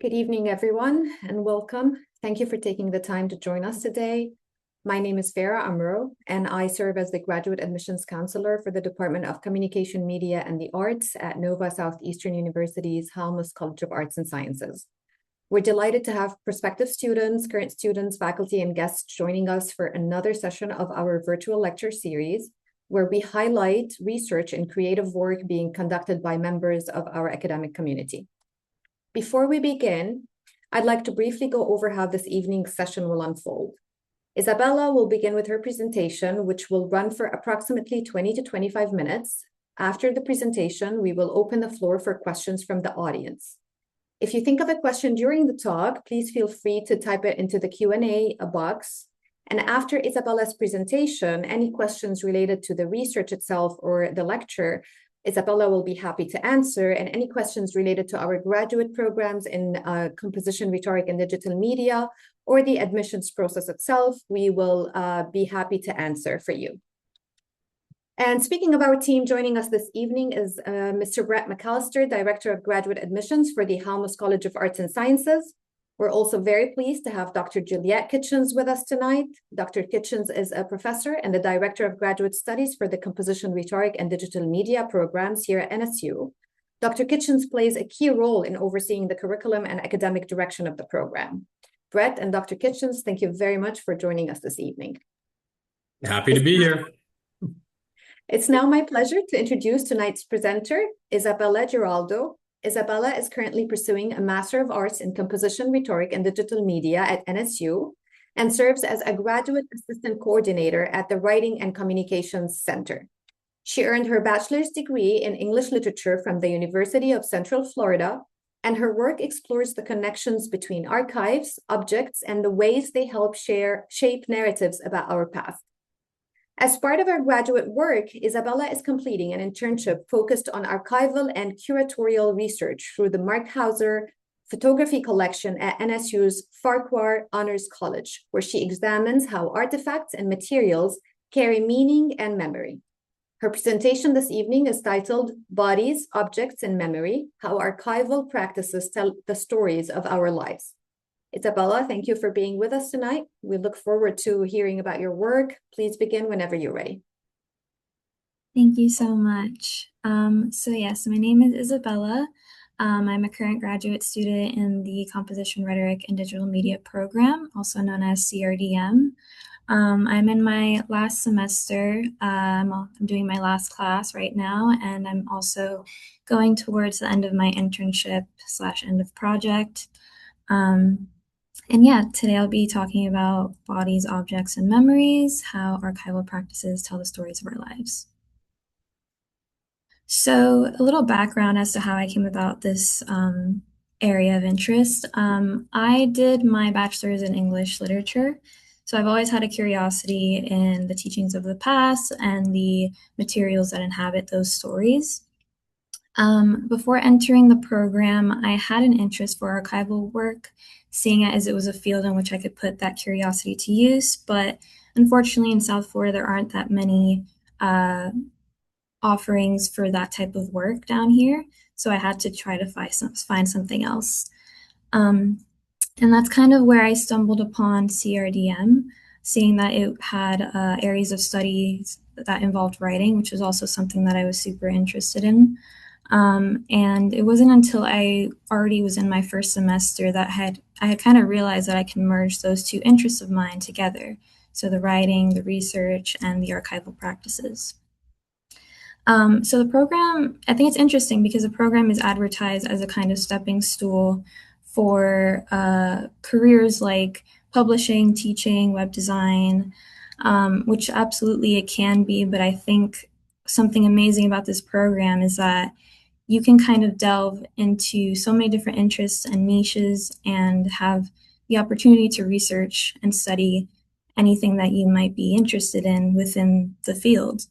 Good evening, everyone, and welcome. Thank you for taking the time to join us today. My name is Farah Amro, and I serve as the Graduate Admissions Counselor for the Department of Communication, Media, and the Arts at Nova Southeastern University's Halmos College of Arts and Sciences. We're delighted to have prospective students, current students, faculty, and guests joining us for another session of our virtual lecture series, where we highlight research and creative work being conducted by members of our academic community. Before we begin, I'd like to briefly go over how this evening's session will unfold. Isabella will begin with her presentation, which will run for approximately 20 to 25 minutes. After the presentation, we will open the floor for questions from the audience. If you think of a question during the talk, please feel free to type it into the Q&A box. And after Isabella's presentation, any questions related to the research itself or the lecture, Isabella will be happy to answer, and any questions related to our graduate programs in composition, rhetoric, and digital media, or the admissions process itself, we will be happy to answer for you. And speaking of our team, joining us this evening is Mr. Brett McAllister, Director of Graduate Admissions for the Halmos College of Arts and Sciences. We're also very pleased to have Dr. Juliette Kitchens with us tonight. Dr. Kitchens is a professor and the Director of Graduate Studies for the Composition, Rhetoric, and Digital Media programs here at NSU. Dr. Kitchens plays a key role in overseeing the curriculum and academic direction of the program. Brett and Dr. Kitchens, thank you very much for joining us this evening. Happy to be here. It's now my pleasure to introduce tonight's presenter, Isabella Giraldo. Isabella is currently pursuing a Master of Arts in Composition, Rhetoric, and Digital Media at NSU and serves as a Graduate Assistant Coordinator at the Writing and Communications Center. She earned her bachelor's degree in English Literature from the University of Central Florida, and her work explores the connections between archives, objects, and the ways they help shape narratives about our past. As part of our graduate work, Isabella is completing an internship focused on archival and curatorial research through the Mark Hauser Photography Collection at NSU's Farquhar Honors College, where she examines how artifacts and materials carry meaning and memory. Her presentation this evening is titled Bodies, Objects, and Memory: How Archival Practices Tell the Stories of Our Lives. Isabella, thank you for being with us tonight. We look forward to hearing about your work. Please begin whenever you're ready. Thank you so much. So my name is Isabella. I'm a current graduate student in the Composition, Rhetoric, and Digital Media program, also known as CRDM. I'm in my last semester. I'm doing my last class right now, and I'm also going towards the end of my internship / end of project. Today I'll be talking about bodies, objects, and memories, how archival practices tell the stories of our lives. So a little background as to how I came about this area of interest. I did my bachelor's in English literature, so I've always had a curiosity in the teachings of the past and the materials that inhabit those stories. Before entering the program, I had an interest for archival work, seeing it as it was a field in which I could put that curiosity to use. But unfortunately, in South Florida, there aren't that many offerings for that type of work down here. So I had to try to find something else. And that's kind of where I stumbled upon CRDM, seeing that it had areas of studies that involved writing, which was also something that I was super interested in. And it wasn't until I already was in my first semester that I had kind of realized that I can merge those two interests of mine together. So the writing, the research, and the archival practices. So the program, I think it's interesting because the program is advertised as a kind of stepping stool for careers like publishing, teaching, web design, which absolutely it can be. But I think something amazing about this program is that you can kind of delve into so many different interests and niches and have the opportunity to research and study anything that you might be interested in within the field.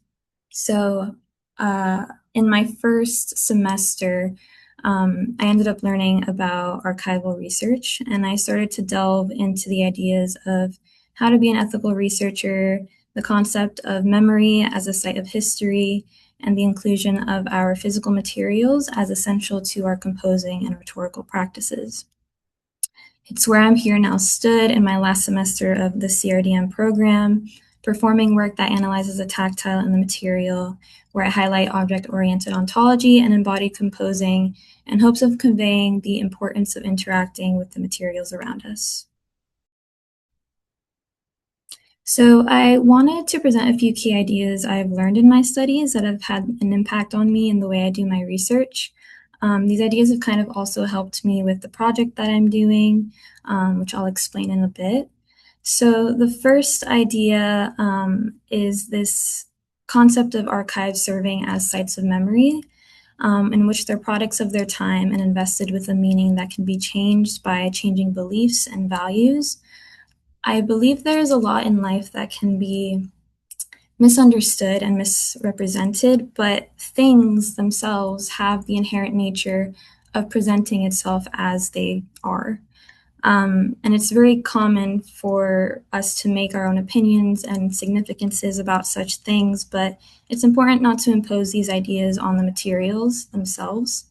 So in my first semester, I ended up learning about archival research, and I started to delve into the ideas of how to be an ethical researcher, the concept of memory as a site of history, and the inclusion of our physical materials as essential to our composing and rhetorical practices. It's where I'm here now stood in my last semester of the CRDM program, performing work that analyzes the tactile and the material, where I highlight object-oriented ontology and embodied composing in hopes of conveying the importance of interacting with the materials around us. So I wanted to present a few key ideas I've learned in my studies that have had an impact on me in the way I do my research. These ideas have kind of also helped me with the project that I'm doing, which I'll explain in a bit. So the first idea is this concept of archives serving as sites of memory, in which they're products of their time and invested with a meaning that can be changed by changing beliefs and values. I believe there's a lot in life that can be misunderstood and misrepresented, but things themselves have the inherent nature of presenting itself as they are. And it's very common for us to make our own opinions and significances about such things, but it's important not to impose these ideas on the materials themselves,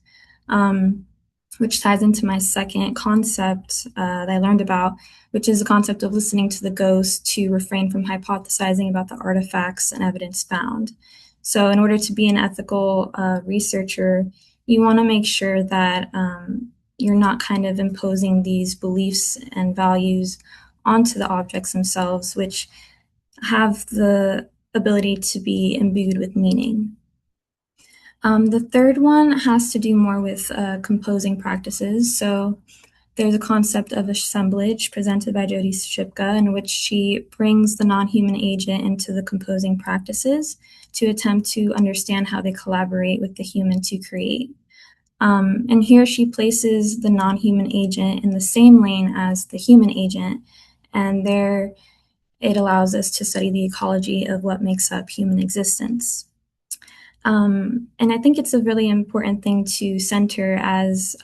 which ties into my second concept that I learned about, which is the concept of listening to the ghost to refrain from hypothesizing about the artifacts and evidence found. So in order to be an ethical researcher, you want to make sure that you're not kind of imposing these beliefs and values onto the objects themselves, which have the ability to be imbued with meaning. The third one has to do more with composing practices. So there's a concept of assemblage presented by Jody Shipka, in which she brings the non-human agent into the composing practices to attempt to understand how they collaborate with the human to create. And here she places the non-human agent in the same lane as the human agent, and there it allows us to study the ecology of what makes up human existence. And I think it's a really important thing to center, as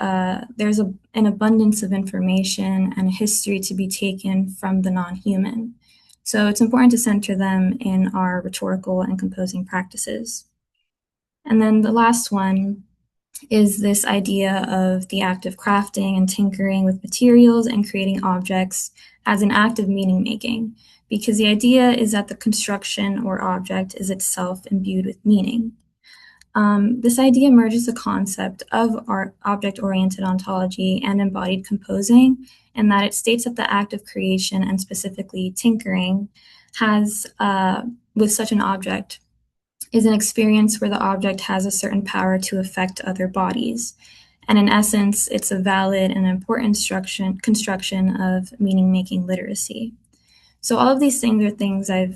there's an abundance of information and a history to be taken from the non-human. So it's important to center them in our rhetorical and composing practices. And then the last one is this idea of the act of crafting and tinkering with materials and creating objects as an act of meaning making, because the idea is that the construction or object is itself imbued with meaning. This idea merges the concept of object-oriented ontology and embodied composing, and that it states that the act of creation, and specifically tinkering, has, with such an object, is an experience where the object has a certain power to affect other bodies. And in essence, it's a valid and important construction of meaning-making literacy. So all of these things are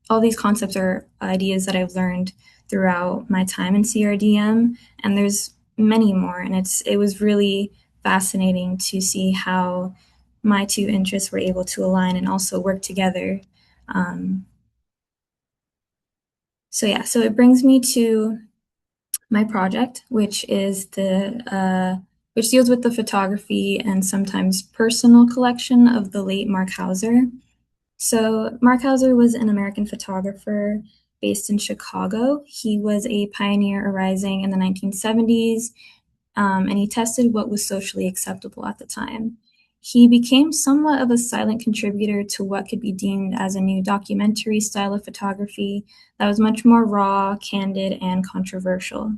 all these concepts are ideas that I've learned throughout my time in CRDM, and there's many more, and it was really fascinating to see how my two interests were able to align and also work together. So it brings me to my project, which is which deals with the photography and sometimes personal collection of the late Mark Hauser. So Mark Hauser was an American photographer based in Chicago. He was a pioneer arising in the 1970s, and he tested what was socially acceptable at the time. He became somewhat of a silent contributor to what could be deemed as a new documentary style of photography that was much more raw, candid, and controversial.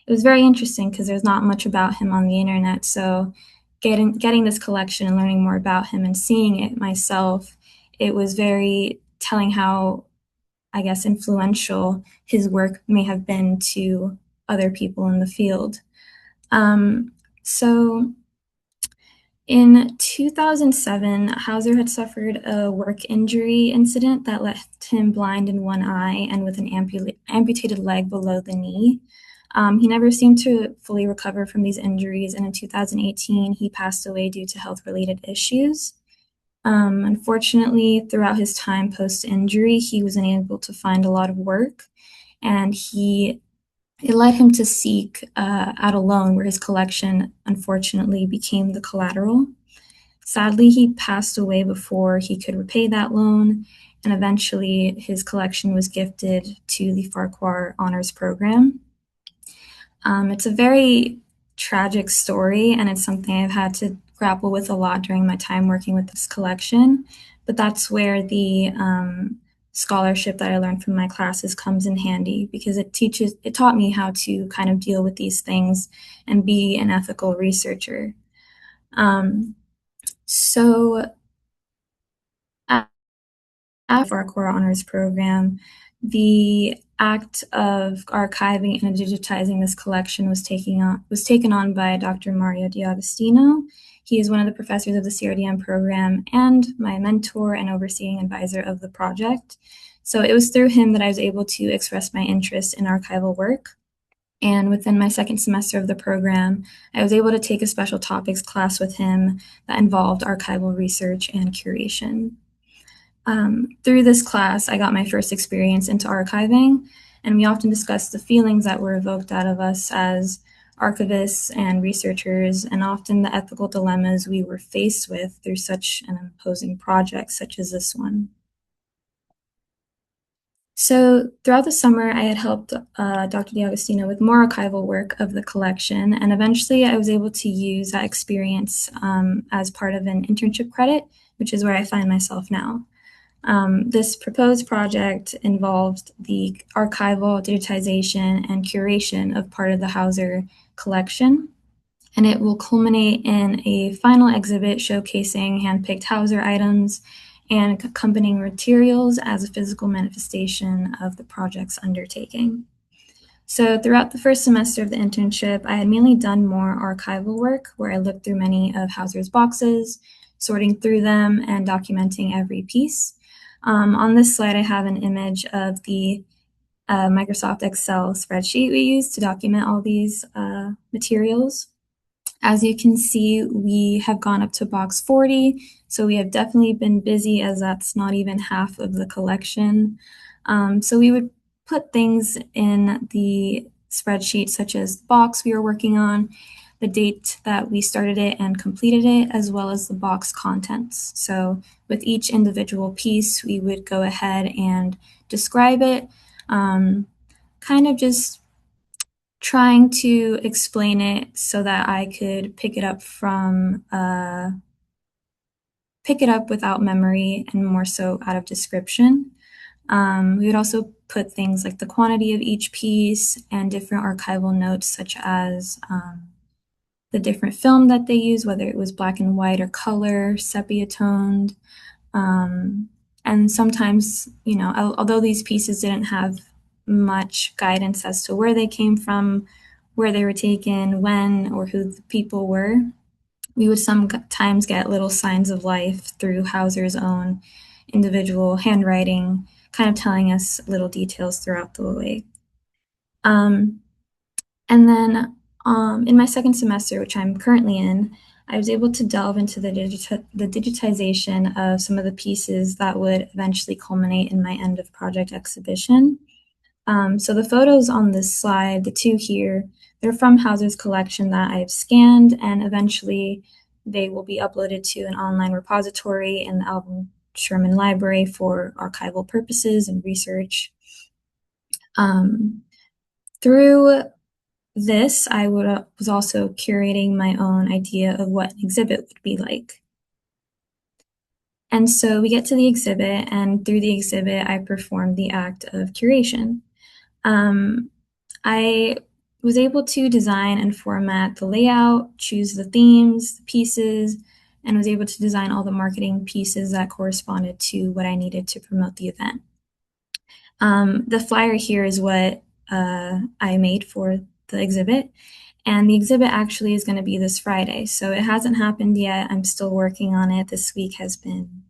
It was very interesting because there's not much about him on the internet, so getting this collection and learning more about him and seeing it myself, it was very telling how, I guess, influential his work may have been to other people in the field. So in 2007, Hauser had suffered a work injury incident that left him blind in one eye and with an amputated leg below the knee. He never seemed to fully recover from these injuries, and in 2018, he passed away due to health-related issues. Unfortunately, throughout his time post-injury, he was unable to find a lot of work, and it led him to seek out a loan where his collection, unfortunately, became the collateral. Sadly, he passed away before he could repay that loan, and eventually his collection was gifted to the Farquhar Honors Program. It's a very tragic story, and it's something I've had to grapple with a lot during my time working with this collection, but that's where the scholarship that I learned from my classes comes in handy, because it taught me how to kind of deal with these things and be an ethical researcher. So after our core honors program, the act of archiving and digitizing this collection was taken on by Dr. Mario D'Agostino. He is one of the professors of the CRDM program and my mentor and overseeing advisor of the project. So it was through him that I was able to express my interest in archival work. And within my second semester of the program, I was able to take a special topics class with him that involved archival research and curation. Through this class, I got my first experience into archiving, and we often discussed the feelings that were evoked out of us as archivists and researchers, and often the ethical dilemmas we were faced with through such an imposing project such as this one. So throughout the summer, I had helped Dr. D'Agostino with more archival work of the collection, and eventually I was able to use that experience as part of an internship credit, which is where I find myself now. This proposed project involved the archival, digitization, and curation of part of the Hauser collection, and it will culminate in a final exhibit showcasing handpicked Hauser items and accompanying materials as a physical manifestation of the project's undertaking. So throughout the first semester of the internship, I had mainly done more archival work where I looked through many of Hauser's boxes, sorting through them and documenting every piece. On this slide, I have an image of the Microsoft Excel spreadsheet we use to document all these materials. As you can see, we have gone up to box 40, so we have definitely been busy, as that's not even half of the collection. So we would put things in the spreadsheet, such as the box we were working on, the date that we started it and completed it, as well as the box contents. So with each individual piece, we would go ahead and describe it, kind of just trying to explain it so that I could pick it up without memory and more so out of description. We would also put things like the quantity of each piece and different archival notes, such as the different film that they use, whether it was black and white or color, sepia toned. And sometimes, although these pieces didn't have much guidance as to where they came from, where they were taken, when, or who the people were, we would sometimes get little signs of life through Hauser's own individual handwriting, kind of telling us little details throughout the way. And then in my second semester, which I'm currently in, I was able to delve into the digitization of some of the pieces that would eventually culminate in my end of project exhibition. So the photos on this slide, the two here, they're from Hauser's collection that I've scanned, and eventually they will be uploaded to an online repository in the Alvin Sherman Library for archival purposes and research. Through this, I was also curating my own idea of what an exhibit would be like. And so we get to the exhibit, and through the exhibit, I performed the act of curation. I was able to design and format the layout, choose the themes, the pieces, and was able to design all the marketing pieces that corresponded to what I needed to promote the event. The flyer here is what I made for the exhibit, and the exhibit actually is going to be this Friday, so it hasn't happened yet. I'm still working on it. This week has been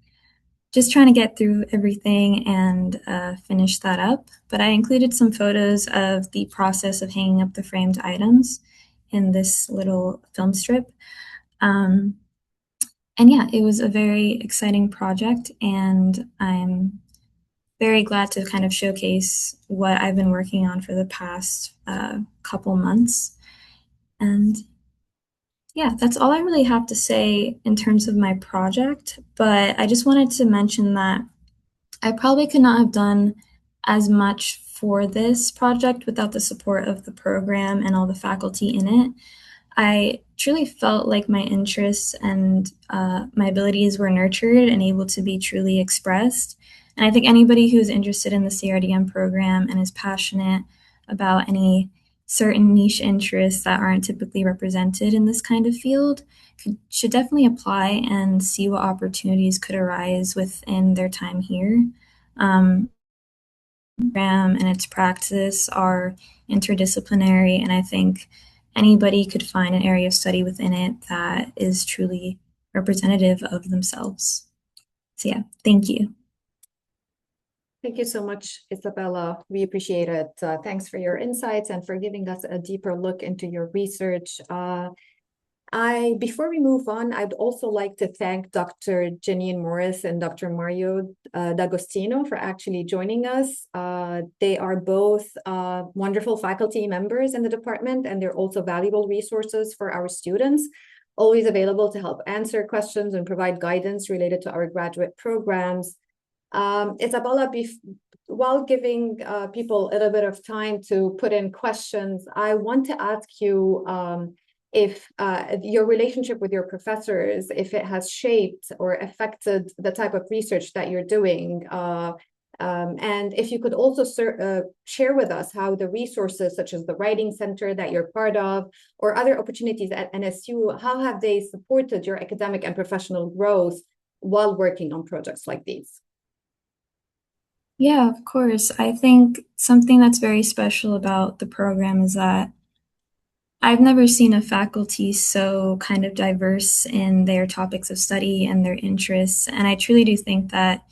just trying to get through everything and finish that up. But I included some photos of the process of hanging up the framed items in this little film strip. And yeah, it was a very exciting project, and I'm very glad to kind of showcase what I've been working on for the past couple months. And yeah, that's all I really have to say in terms of my project. But I just wanted to mention that I probably could not have done as much for this project without the support of the program and all the faculty in it. I truly felt like my interests and my abilities were nurtured and able to be truly expressed. And I think anybody who's interested in the CRDM program and is passionate about any certain niche interests that aren't typically represented in this kind of field should definitely apply and see what opportunities could arise within their time here. Program and its practice are interdisciplinary, and I think anybody could find an area of study within it that is truly representative of themselves. So yeah, thank you. Thank you so much, Isabella. We appreciate it. Thanks for your insights and for giving us a deeper look into your research. Before we move on, I'd also like to thank Dr. Janine Morris and Dr. Mario D'Agostino for actually joining us. They are both wonderful faculty members in the department, and they're also valuable resources for our students, always available to help answer questions and provide guidance related to our graduate programs. Isabella, while giving people a little bit of time to put in questions, I want to ask you if your relationship with your professors, if it has shaped or affected the type of research that you're doing, and if you could also share with us how the resources such as the Writing Center that you're part of or other opportunities at NSU, how have they supported your academic and professional growth while working on projects like these? Yeah, of course. I think something that's very special about the program is that I've never seen a faculty so kind of diverse in their topics of study and their interests. And I truly do think that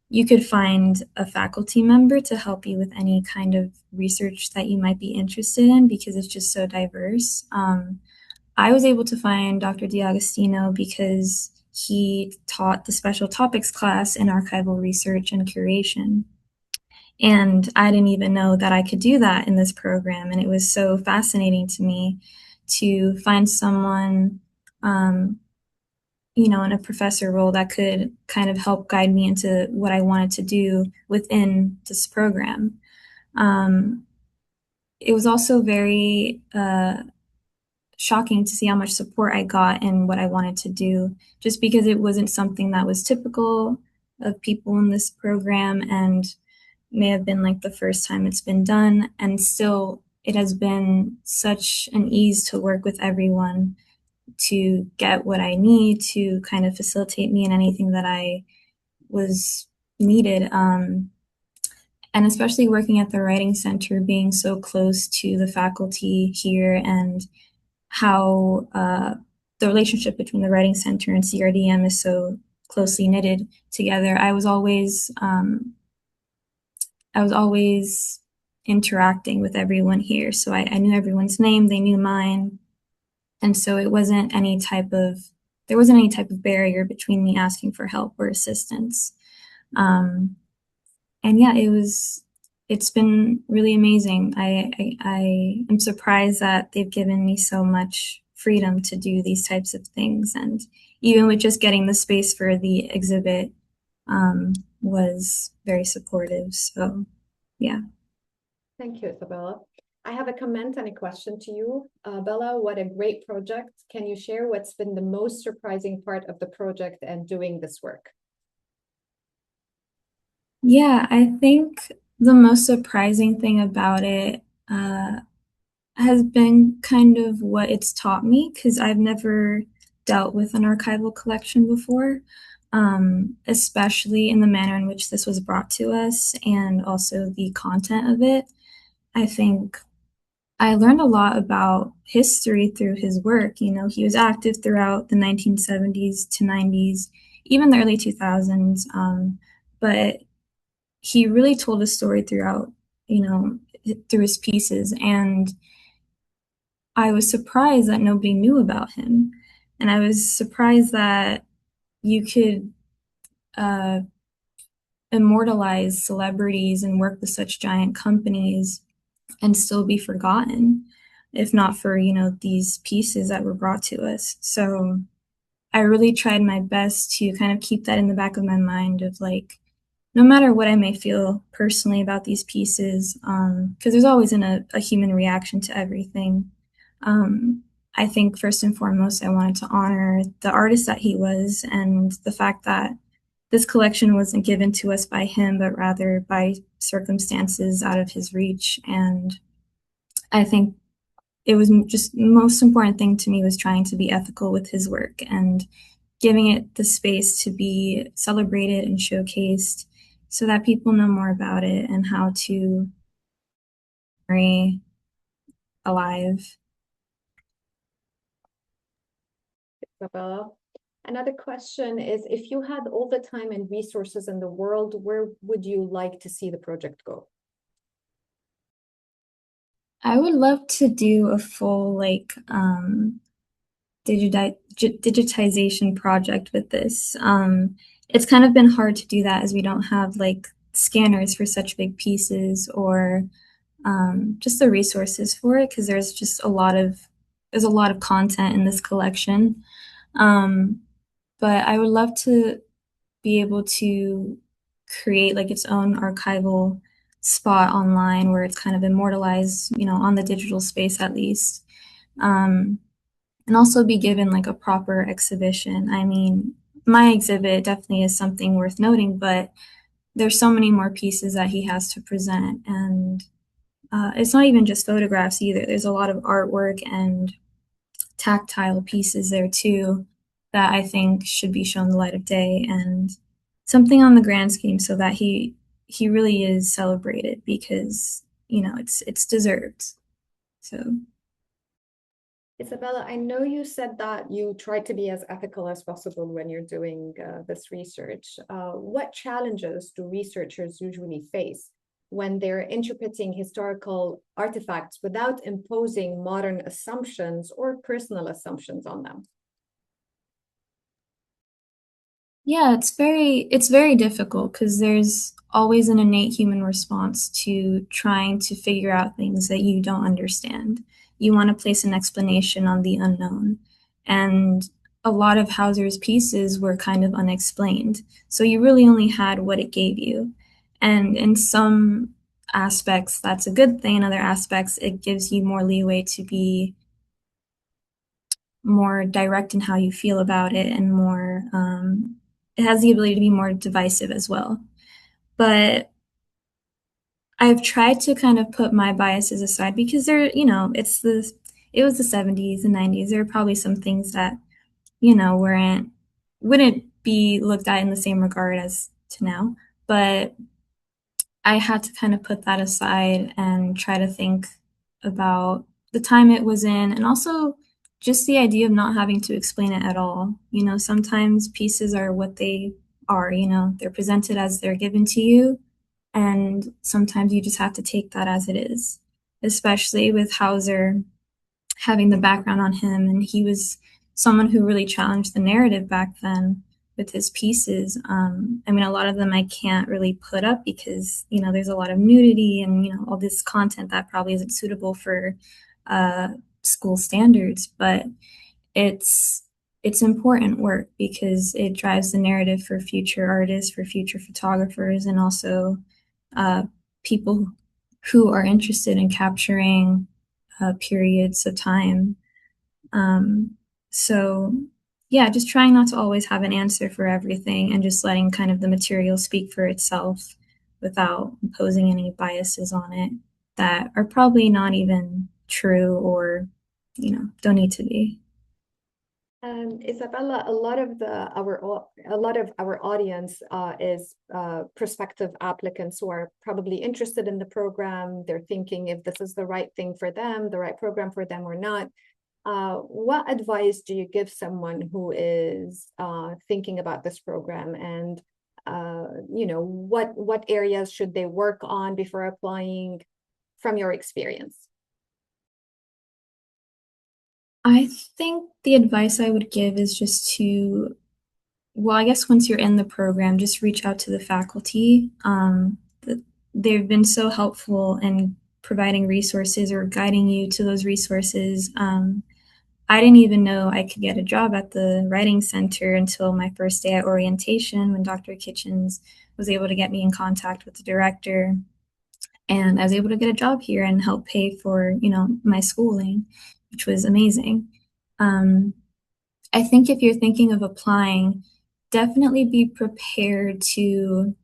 you could find a faculty member to help you with any kind of research that you might be interested in because it's just so diverse. I was able to find Dr. D'Agostino because he taught the special topics class in archival research and curation. And I didn't even know that I could do that in this program. And it was so fascinating to me to find someone, in a professor role that could kind of help guide me into what I wanted to do within this program. It was also very shocking to see how much support I got in what I wanted to do, just because it wasn't something that was typical of people in this program and may have been like the first time it's been done. And still, it has been such an ease to work with everyone to get what I need to kind of facilitate me in anything that I was needed. And especially working at the Writing Center, being so close to the faculty here and how the relationship between the Writing Center and CRDM is so closely knitted together. I was always interacting with everyone here. So I knew everyone's name, they knew mine. And so there wasn't any type of barrier between me asking for help or assistance. And yeah, it's been really amazing. I am surprised that they've given me so much freedom to do these types of things. And even with just getting the space for the exhibit, was very supportive. So yeah. Thank you, Isabella. I have a comment and a question to you. Bella, what a great project. Can you share what's been the most surprising part of the project and doing this work? Yeah, I think the most surprising thing about it has been kind of what it's taught me, because I've never dealt with an archival collection before, especially in the manner in which this was brought to us and also the content of it. I think I learned a lot about history through his work. You know, he was active throughout the 1970s to 90s, even the early 2000s. But he really told a story throughout, through his pieces. And I was surprised that nobody knew about him. And I was surprised that you could immortalize celebrities and work with such giant companies and still be forgotten, if not for, these pieces that were brought to us. So I really tried my best to kind of keep that in the back of my mind of like, no matter what I may feel personally about these pieces, because there's always a human reaction to everything. I think first and foremost, I wanted to honor the artist that he was and the fact that this collection wasn't given to us by him, but rather by circumstances out of his reach. And I think it was just the most important thing to me was trying to be ethical with his work and giving it the space to be celebrated and showcased so that people know more about it and how to be alive. Isabella. Another question is, if you had all the time and resources in the world, where would you like to see the project go? I would love to do a full digitization project with this. It's kind of been hard to do that as we don't have like scanners for such big pieces or just the resources for it because there's a lot of content in this collection. But I would love to be able to create like its own archival spot online where it's kind of immortalized, on the digital space at least. And also be given like a proper exhibition. I mean, my exhibit definitely is something worth noting, but there's so many more pieces that he has to present. And it's not even just photographs either. There's a lot of artwork and tactile pieces there too that I think should be shown the light of day and something on the grand scheme so that he really is celebrated because it's deserved. So Isabella, I know you said that you try to be as ethical as possible when you're doing this research. What challenges do researchers usually face when they're interpreting historical artifacts without imposing modern assumptions or personal assumptions on them? yeah, it's very difficult because there's always an innate human response to trying to figure out things that you don't understand. You want to place an explanation on the unknown. And a lot of Hauser's pieces were kind of unexplained. So you really only had what it gave you. And in some aspects, that's a good thing. In other aspects, it gives you more leeway to be more direct in how you feel about it and more it has the ability to be more divisive as well. But I've tried to kind of put my biases aside because it was the 70s and 90s. There are probably some things that, wouldn't be looked at in the same regard as to now. But I had to kind of put that aside and try to think about the time it was in and also just the idea of not having to explain it at all. Sometimes pieces are what they are, they're presented as they're given to you. And sometimes you just have to take that as it is, especially with Hauser having the background on him. And he was someone who really challenged the narrative back then with his pieces. I mean, a lot of them I can't really put up because, there's a lot of nudity and, all this content that probably isn't suitable for school standards. But it's important work because it drives the narrative for future artists, for future photographers, and also people who are interested in capturing periods of time. So yeah, just trying not to always have an answer for everything and just letting kind of the material speak for itself without imposing any biases on it that are probably not even true or, don't need to be. Isabella, a lot of our audience is prospective applicants who are probably interested in the program. They're thinking if this is the right thing for them, the right program for them or not. What advice do you give someone who is thinking about this program, and what areas should they work on before applying from your experience? I think the advice I would give is just I guess once you're in the program, just reach out to the faculty. They've been so helpful in providing resources or guiding you to those resources. I didn't even know I could get a job at the Writing Center until my first day at orientation when Dr. Kitchens was able to get me in contact with the director. And I was able to get a job here and help pay for, my schooling, which was amazing. Um, I think if you're thinking of applying, definitely be prepared to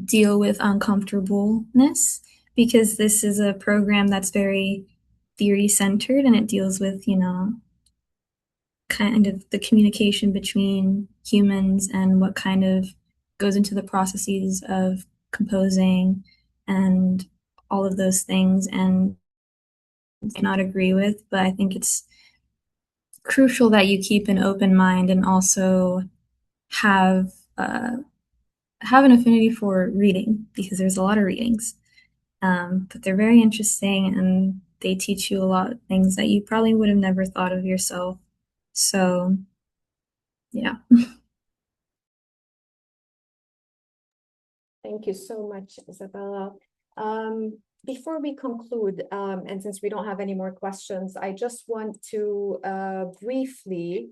deal with uncomfortableness because this is a program that's very theory centered and it deals with, kind of the communication between humans and what kind of goes into the processes of composing and all of those things. And I cannot agree with, but I think it's crucial that you keep an open mind and also have uh, have an affinity for reading because there's a lot of readings. But they're very interesting and they teach you a lot of things that you probably would have never thought of yourself. So, yeah. Thank you so much, Isabella. Before we conclude, and since we don't have any more questions, I just want to briefly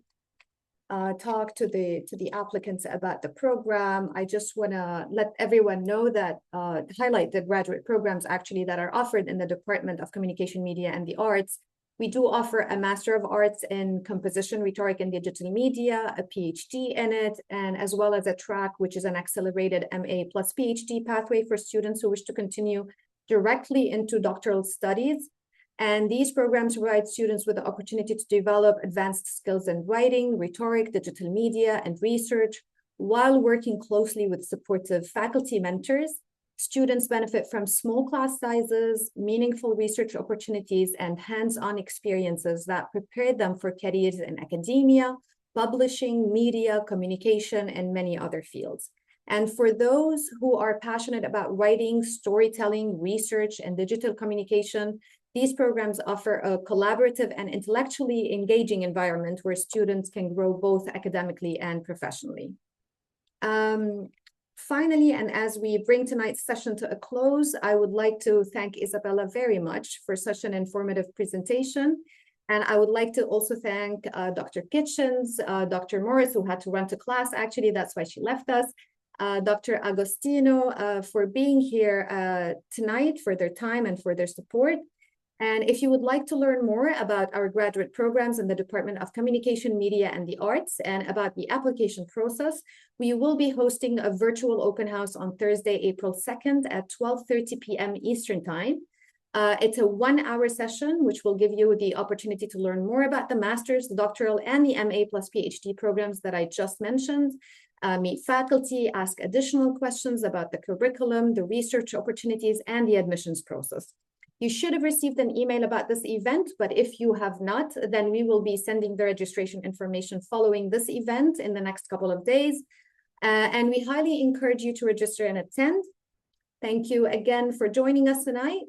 talk to the applicants about the program. I just want to let everyone know that highlight the graduate programs actually that are offered in the Department of Communication, Media, and the Arts. We do offer a Master of Arts in Composition, Rhetoric, and Digital Media, a PhD in it, and as well as a track, which is an accelerated MA plus PhD pathway for students who wish to continue directly into doctoral studies. And these programs provide students with the opportunity to develop advanced skills in writing, rhetoric, digital media, and research, while working closely with supportive faculty mentors. Students benefit from small class sizes, meaningful research opportunities, and hands-on experiences that prepare them for careers in academia, publishing, media, communication, and many other fields. And for those who are passionate about writing, storytelling, research, and digital communication, these programs offer a collaborative and intellectually engaging environment where students can grow both academically and professionally. Finally, and as we bring tonight's session to a close, I would like to thank Isabella very much for such an informative presentation. And I would like to also thank Dr. Kitchens, Dr. Morris, who had to run to class, actually, that's why she left us, Dr. Agostino for being here tonight, for their time and for their support. And if you would like to learn more about our graduate programs in the Department of Communication, Media, and the Arts, and about the application process, we will be hosting a virtual open house on Thursday, April 2nd at 12:30 p.m. Eastern Time. It's a 1-hour session, which will give you the opportunity to learn more about the master's, the doctoral, and the MA plus PhD programs that I just mentioned. Meet faculty, ask additional questions about the curriculum, the research opportunities, and the admissions process. You should have received an email about this event, but if you have not, then we will be sending the registration information following this event in the next couple of days. And we highly encourage you to register and attend. Thank you again for joining us tonight.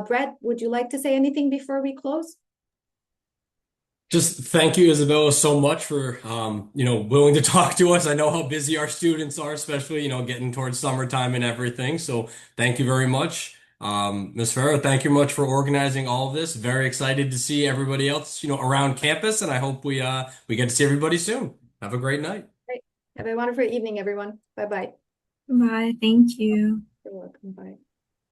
Brett, would you like to say anything before we close? Just thank you, Isabella, so much for willing to talk to us. I know how busy our students are, especially getting towards summertime and everything. So thank you very much. Ms. Farah, thank you much for organizing all of this. Very excited to see everybody else, around campus, and I hope we get to see everybody soon. Have a great night. Great. Have a wonderful evening, everyone. Bye-bye. Bye. Thank you. You're welcome. Bye.